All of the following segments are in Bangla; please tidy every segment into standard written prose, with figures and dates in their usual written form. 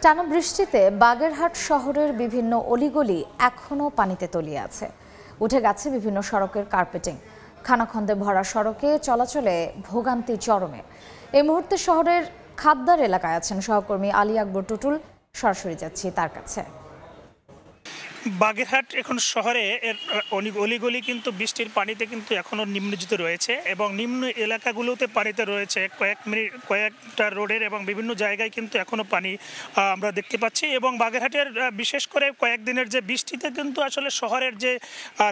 টানা বৃষ্টিতে বাগেরহাট শহরের বিভিন্ন অলিগলি এখনও পানিতে তলিয়ে আছে। উঠে গেছে বিভিন্ন সড়কের কার্পেটিং। খানাখন্দে ভরা সড়কে চলাচলে ভোগান্তি চরমে। এই মুহূর্তে শহরের খাদ্দার এলাকায় আছেন সহকর্মী আলী আকবর টুটুল। সরাসরি যাচ্ছি তার কাছে। বাগেরহাট এখন শহরে অলিগলি কিন্তু বৃষ্টির পানিতে কিন্তু এখনো নিম্নজিত রয়েছে এবং নিম্ন এলাকাগুলোতে পানিতে রয়েছে। কয়েকটা রোডের এবং বিভিন্ন জায়গায় কিন্তু এখনো পানি আমরা দেখতে পাচ্ছি এবং বাগেরহাটের বিশেষ করে কয়েকদিনের যে বৃষ্টিতে কিন্তু আসলে শহরের যে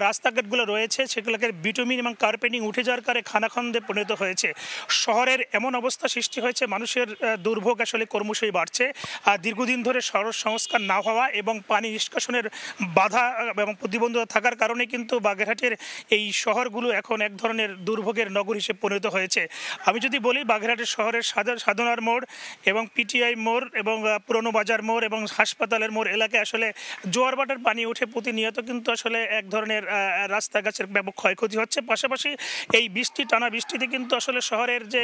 রাস্তাঘাটগুলো রয়েছে সেগুলোকে বিটুমিন এবং কার্পেটিং উঠে যাওয়ার কারণে খানাখন্দে পরিণত হয়েছে। শহরের এমন অবস্থা সৃষ্টি হয়েছে, মানুষের দুর্ভোগ আসলে ক্রমশই বাড়ছে। দীর্ঘদিন ধরে সড়ক সংস্কার না হওয়া এবং পানি নিষ্কাশনের বাধা এবং প্রতিবন্ধকতা থাকার কারণে কিন্তু বাগেরহাটের এই শহরগুলো এখন এক ধরনের দুর্ভোগের নগর হিসেবে পরিণত হয়েছে। আমি যদি বলি, বাগেরহাটের শহরের সাধনার মোড় এবং পিটিআই মোড় এবং পুরনো বাজার মোড় এবং হাসপাতালের মোড় এলাকায় আসলে জোয়ার ভাটার পানি উঠে প্রতিনিয়ত কিন্তু আসলে এক ধরনের রাস্তাঘাটের ব্যাপক ক্ষয়ক্ষতি হচ্ছে। পাশাপাশি এই টানা বৃষ্টিতে কিন্তু আসলে শহরের যে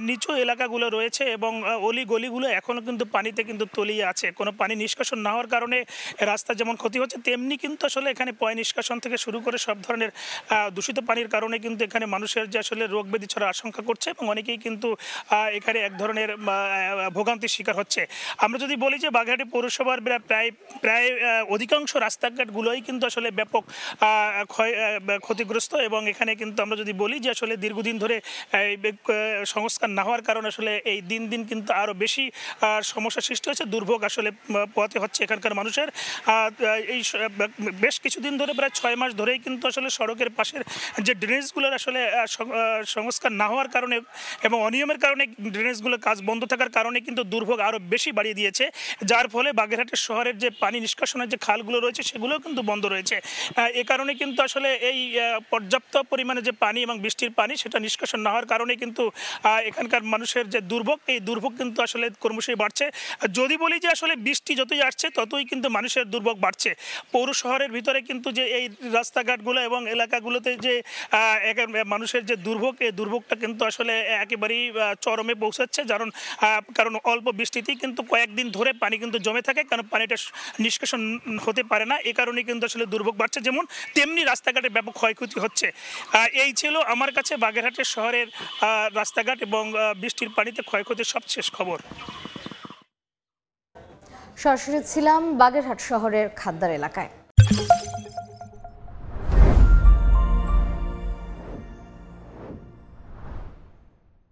নিচু এলাকাগুলো রয়েছে এবং অলি গলিগুলো এখনও কিন্তু পানিতে কিন্তু তলিয়ে আছে। কোনো পানি নিষ্কাশন না হওয়ার কারণে রাস্তা যেমন ক্ষতি হচ্ছে, তেমনি কিন্তু আসলে এখানে পয় নিষ্কাশন থেকে শুরু করে সব ধরনের দূষিত পানির কারণে কিন্তু এখানে মানুষের যে আসলে রোগ ব্যাধি ছড়ার আশঙ্কা করছে এবং অনেকেই কিন্তু এখানে এক ধরনের ভোগান্তির শিকার হচ্ছে। আমরা যদি বলি যে বাগেরহাট পৌরসভার প্রায় অধিকাংশ রাস্তাঘাটগুলোই কিন্তু আসলে ব্যাপক ক্ষতিগ্রস্ত এবং এখানে কিন্তু আমরা যদি বলি যে আসলে দীর্ঘদিন ধরে সংস্কার না হওয়ার কারণে আসলে এই দিন দিন কিন্তু আরও বেশি সমস্যা সৃষ্টি হচ্ছে, দুর্ভোগ আসলে পোহাতে হচ্ছে এখানকার মানুষের। এই বেশ কিছুদিন ধরে প্রায় 6 মাস ধরেই কিন্তু আসলে সড়কের পাশের যে ড্রেনেজগুলোর আসলে সংস্কার না হওয়ার কারণে এবং অনিয়মের কারণে ড্রেনেজগুলোর কাজ বন্ধ থাকার কারণে কিন্তু দুর্ভোগ আরও বেশি বাড়িয়ে দিয়েছে, যার ফলে বাগেরহাটের শহরের যে পানি নিষ্কাশনের যে খালগুলো রয়েছে সেগুলোও কিন্তু বন্ধ রয়েছে। এ কারণে কিন্তু আসলে এই পর্যাপ্ত পরিমাণে যে পানি এবং বৃষ্টির পানি সেটা নিষ্কাশন না হওয়ার কারণে কিন্তু এখানকার মানুষের যে দুর্ভোগ, এই দুর্ভোগ কিন্তু আসলে ক্রমশই বাড়ছে। যদি বলি যে আসলে বৃষ্টি যতই আসছে ততই কিন্তু মানুষের দুর্ভোগ বাড়ছে। পৌর শহরের ভিতরে কিন্তু যে এই রাস্তাঘাটগুলো এবং এলাকাগুলোতে যে মানুষের যে দুর্ভোগ, এই দুর্ভোগটা কিন্তু আসলে একেবারেই চরমে পৌঁছাচ্ছে। কারণ অল্প বৃষ্টিতেই কিন্তু কয়েকদিন ধরে পানি কিন্তু জমে থাকে, কারণ পানিটা নিষ্কাশন হতে পারে না। এই কারণে কিন্তু আসলে দুর্ভোগ বাড়ছে, যেমন তেমনি রাস্তাঘাটে ব্যাপক ক্ষয়ক্ষতি হচ্ছে। এই ছিল আমার কাছে বাগেরহাটের শহরের রাস্তাঘাট এবং বৃষ্টির পানিতে ক্ষয়ক্ষতির সবশেষ খবর। সরাসরি ছিলাম বাগেরহাট শহরের খাদ্দার এলাকায়।